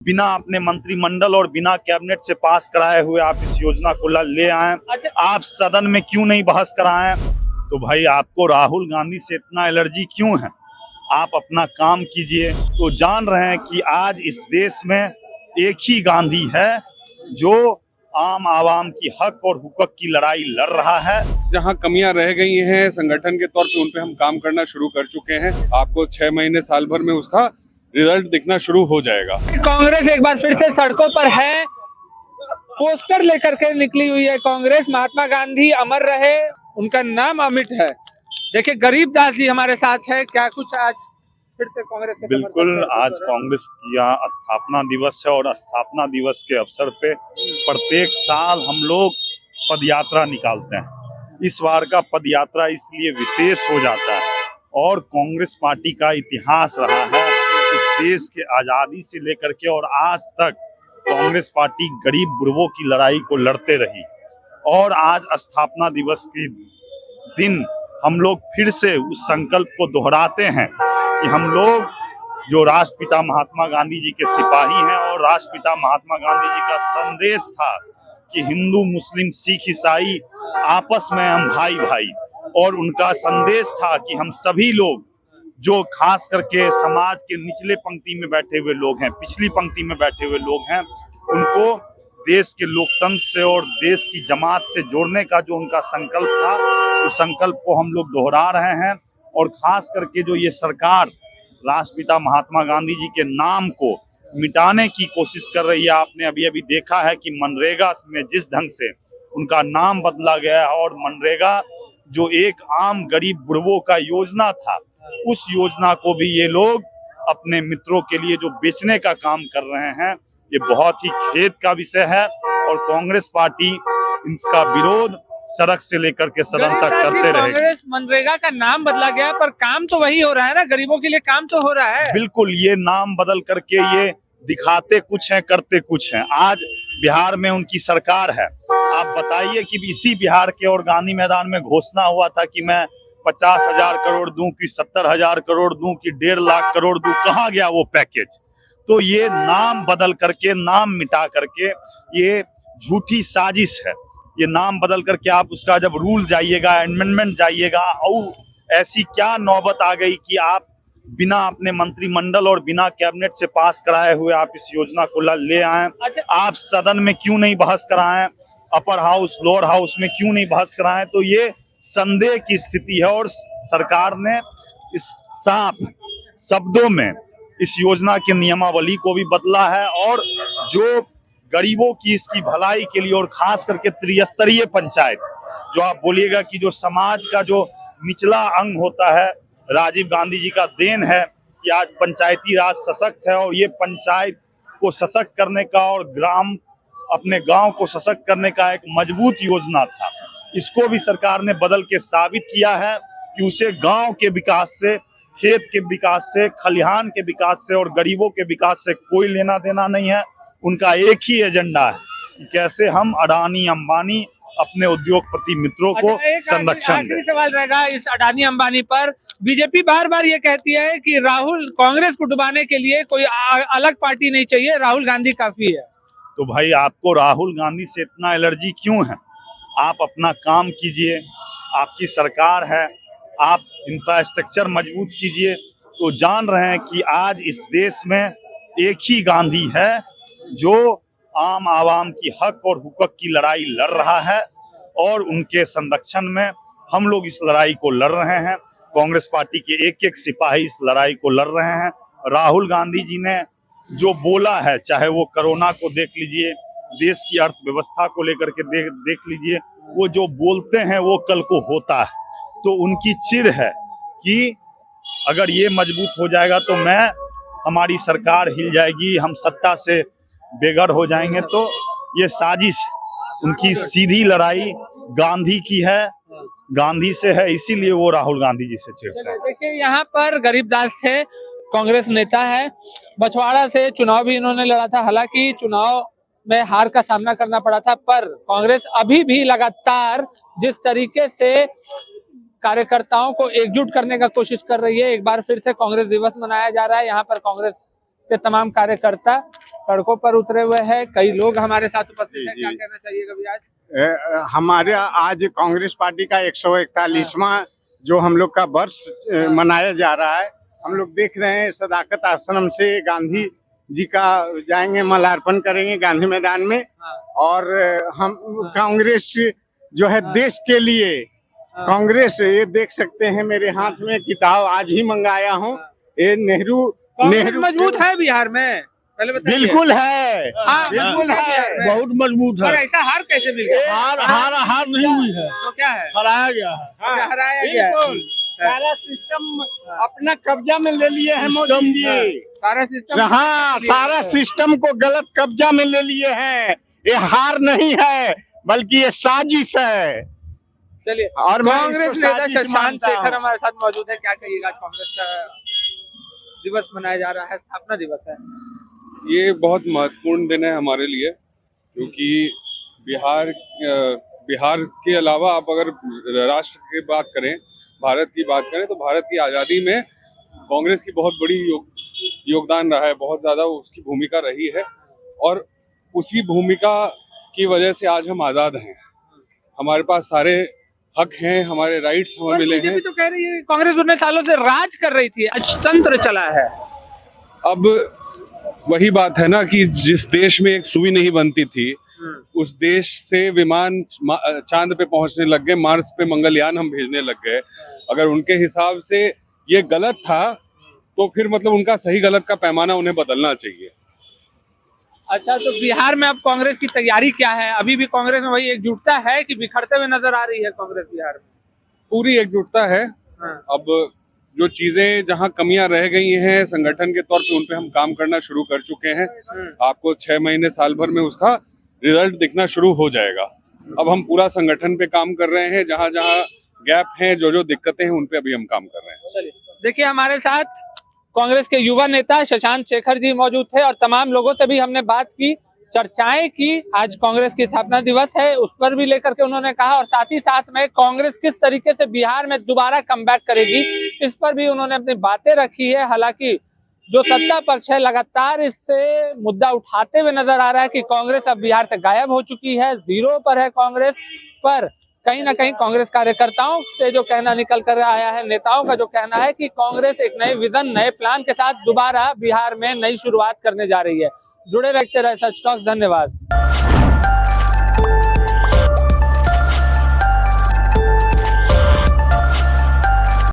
बिना अपने मंत्रिमंडल और बिना कैबिनेट से पास कराए हुए आप इस योजना को ले आए। आप सदन में क्यों नहीं बहस कराएं? तो भाई आपको राहुल गांधी से इतना एलर्जी क्यों है? आप अपना काम कीजिए। तो जान रहे हैं कि आज इस देश में एक ही गांधी है जो आम आवाम की हक और हुकूक की लड़ाई लड़ रहा है। जहां कमियां रह गई हैं संगठन के तौर पे, उन पे हम काम करना शुरू कर चुके हैं। आपको 6 महीने साल भर में उसका रिजल्ट दिखना शुरू हो जाएगा। कांग्रेस एक बार फिर से सड़कों पर है, पोस्टर लेकर के निकली हुई है कांग्रेस। महात्मा गांधी अमर रहे, उनका नाम अमिट है। देखिए गरीब दास जी हमारे साथ है। क्या कुछ आज फिर से कांग्रेस के बिल्कुल, आज कांग्रेस का स्थापना दिवस है और स्थापना दिवस के अवसर पे प्रत्येक साल हम लोग पद यात्रा निकालते हैं। इस बार का पद यात्रा इसलिए विशेष हो जाता है और कांग्रेस पार्टी का इतिहास रहा है इस देश के आज़ादी से लेकर के और आज तक कांग्रेस पार्टी गरीब गुरबों की लड़ाई को लड़ते रही। और आज स्थापना दिवस के दिन हम लोग फिर से उस संकल्प को दोहराते हैं कि हम लोग जो राष्ट्रपिता महात्मा गांधी जी के सिपाही हैं और राष्ट्रपिता महात्मा गांधी जी का संदेश था कि हिंदू मुस्लिम सिख ईसाई आपस में हम भाई भाई, और उनका संदेश था कि हम सभी लोग जो खास करके समाज के निचले पंक्ति में बैठे हुए लोग हैं, पिछली पंक्ति में बैठे हुए लोग हैं, उनको देश के लोकतंत्र से और देश की जमात से जोड़ने का जो उनका संकल्प था, उस संकल्प को हम लोग दोहरा रहे हैं। और खास करके जो ये सरकार राष्ट्रपिता महात्मा गांधी जी के नाम को मिटाने की कोशिश कर रही है। आपने अभी अभी देखा है कि मनरेगा में जिस ढंग से उनका नाम बदला गया है और मनरेगा जो एक आम गरीब बुढ़वों का योजना था, उस योजना को भी ये लोग अपने मित्रों के लिए जो बेचने का काम कर रहे हैं, ये बहुत ही खेद का विषय है। और कांग्रेस पार्टी इसका विरोध सड़क से लेकर के सदन तक करते रहेगी। कांग्रेस मनरेगा का नाम बदला गया पर काम तो वही हो रहा है ना, गरीबों के लिए काम तो हो रहा है। बिल्कुल, ये नाम बदल करके ये दिखाते कुछ हैं करते कुछ हैं। आज बिहार में उनकी सरकार है। आप बताइए कि इसी बिहार के और गांधी मैदान में घोषणा हुआ था कि मैं 50,000 करोड़ दूं कि 70,000 करोड़ दूं कि 1.5 लाख करोड़ दूं, कहाँ गया वो पैकेज? तो ये नाम बदल करके, नाम मिटा करके, ये झूठी साजिश है। ये नाम बदल करके आप उसका जब रूल जाइएगा, अमेंडमेंट जाइएगा, और ऐसी क्या नौबत आ गई कि आप बिना अपने मंत्रिमंडल और बिना कैबिनेट से पास कराए हुए आप इस योजना को ले आए। आप सदन में क्यों नहीं बहस कराएं? अपर हाउस लोअर हाउस में क्यों नहीं बहस कराएं? तो ये संदेह की स्थिति है और सरकार ने इस साफ शब्दों में इस योजना की नियमावली को भी बदला है। और जो गरीबों की इसकी भलाई के लिए और खास करके त्रिस्तरीय पंचायत, जो आप बोलिएगा कि जो समाज का जो निचला अंग होता है, राजीव गांधी जी का देन है कि आज पंचायती राज सशक्त है। और ये पंचायत को सशक्त करने का और ग्राम अपने गांव को सशक्त करने का एक मजबूत योजना था। इसको भी सरकार ने बदल के साबित किया है कि उसे गांव के विकास से, खेत के विकास से, खलिहान के विकास से और गरीबों के विकास से कोई लेना देना नहीं है। उनका एक ही एजेंडा है कि कैसे हम अडानी अंबानी अपने उद्योगपति मित्रों को संरक्षण दें। सवाल रहेगा इस अडानी अंबानी पर। बीजेपी बार बार ये कहती है कि राहुल, कांग्रेस को डुबाने के लिए कोई अलग पार्टी नहीं चाहिए, राहुल गांधी काफी है। तो भाई आपको राहुल गांधी से इतना एलर्जी क्यों है? आप अपना काम कीजिए, आपकी सरकार है, आप इंफ्रास्ट्रक्चर मजबूत कीजिए। तो जान रहे हैं कि आज इस देश में एक ही गांधी है जो आम आवाम की हक और हुकूक की लड़ाई लड़ रहा है और उनके संरक्षण में हम लोग इस लड़ाई को लड़ रहे हैं। कांग्रेस पार्टी के एक एक सिपाही इस लड़ाई को लड़ रहे हैं। राहुल गांधी जी ने जो बोला है, चाहे वो कोरोना को देख लीजिए, देश की अर्थव्यवस्था को लेकर के देख लीजिए, वो जो बोलते हैं वो कल को होता है। तो उनकी चिढ़ है कि अगर ये मजबूत हो जाएगा तो हमारी सरकार हिल जाएगी, हम सत्ता से बेघर हो जाएंगे। तो ये साजिश, उनकी सीधी लड़ाई गांधी की है, गांधी से है, इसीलिए वो राहुल गांधी जी से चिढ़ते हैं। देखिए यहाँ पर गरीबदास थे, कांग्रेस नेता है, बछवाड़ा से चुनाव भी इन्होंने लड़ा था। हालांकि चुनाव में हार का सामना करना पड़ा था, पर कांग्रेस अभी भी लगातार जिस तरीके से कार्यकर्ताओं को एकजुट करने का कोशिश कर रही है। एक बार फिर से कांग्रेस दिवस मनाया जा रहा है। यहाँ पर कांग्रेस के तमाम कार्यकर्ता सड़कों पर उतरे हुए हैं। कई लोग हमारे साथ उपस्थित हैं। जी, क्या जी। कहना चाहिएगा भैया आज? हमारे आज कांग्रेस पार्टी का 141वां जो हम लोग का वर्ष मनाया जा रहा है। हम लोग देख रहे हैं सदाकत आश्रम से गांधी जी का जाएंगे, माल्यार्पण करेंगे गांधी मैदान में। और हम कांग्रेस जो है देश के लिए कांग्रेस, ये देख सकते हैं मेरे हाथ में किताब आज ही मंगाया हूँ। ये नेहरू कांग्रेस मजबूत है बिहार में, पहले बताइए। बिल्कुल है, हाँ, बिल्कुल है, बिहार में। बहुत मजबूत और है। ऐसा हार कैसे मिल गया? हार नहीं हुई है, तो क्या है? हराया गया है। अच्छा, हराया गया है। बिल्कुल सारा सिस्टम अपना कब्जा में ले लिए हैं मोदी जी। सारा सिस्टम हाँ, सारा सिस्टम को गलत कब्जा में ले लिए हैं। ये हार नहीं है बल्कि ये साजिश है। चलिए, और मैं कांग्रेस इसको नेता साजिश शशांक मानता हूं। शेखर हमारे साथ मौजूद है। क्या कहिएगा, आज कांग्रेस का दिवस मनाया जा रहा है, स्थापना दिवस है। ये बहुत महत्वपूर्ण दिन है हमारे लिए, क्योंकि बिहार के अलावा आप अगर राष्ट्र की बात करें, भारत की बात करें, तो भारत की आज़ादी में कांग्रेस की बहुत बड़ी योगदान रहा है, बहुत ज़्यादा उसकी भूमिका रही है। और उसी भूमिका की वजह से आज हम आज़ाद हैं। हमारे पास सारे हक हैं, हमारे राइट्स हमें मिले हैं। बीजेपी तो कह रही है कि कांग्रेस उतने सालों से राज कर रही थी, आज तंत्र चला है। अब वही बात है ना कि जिस देश में एक सुई नहीं बनती थी, उस देश से विमान चांद पे पहुंचने लग गए, मार्स पे मंगलयान हम भेजने लग गए। अगर उनके हिसाब से ये गलत था, तो फिर मतलब उनका सही गलत का पैमाना उन्हें बदलना चाहिए। अच्छा, तो बिहार में अब कांग्रेस की तैयारी क्या है? अभी भी कांग्रेस में वही एकजुटता है कि बिखरते हुए नजर आ रही है कांग्रेस बिहार में? पूरी एकजुटता है। हाँ। अब जो चीजें जहां कमियां रह गई हैं संगठन के तौर पे, उन पे हम काम करना शुरू कर चुके हैं। आपको 6 महीने साल भर में उसका रिजल्ट दिखना शुरू हो जाएगा। अब हम पूरा संगठन पे काम कर रहे हैं, जहां जहां गैप हैं, जो जो दिक्कतें हैं, उन पे अभी हम काम कर रहे हैं। चलिए, देखिए हमारे साथ कांग्रेस के युवा नेता शशांक शेखर जी मौजूद थे और तमाम लोगों से भी हमने बात की, चर्चाएं की। आज कांग्रेस की स्थापना दिवस है, उस पर भी लेकर के उन्होंने कहा, और साथ ही साथ में कांग्रेस किस तरीके से बिहार में दोबारा कमबैक करेगी, इस पर भी उन्होंने अपनी बातें रखी है। हालांकि जो सत्ता पक्ष है लगातार इससे मुद्दा उठाते हुए नजर आ रहा है कि कांग्रेस अब बिहार से गायब हो चुकी है, जीरो पर है कांग्रेस। पर कहीं ना कहीं कांग्रेस कार्यकर्ताओं से जो कहना निकल कर आया है, नेताओं का जो कहना है कि कांग्रेस एक नए विजन, नए प्लान के साथ दोबारा बिहार में नई शुरुआत करने जा रही है। जुड़े रहते रहे सच टॉक्स। धन्यवाद।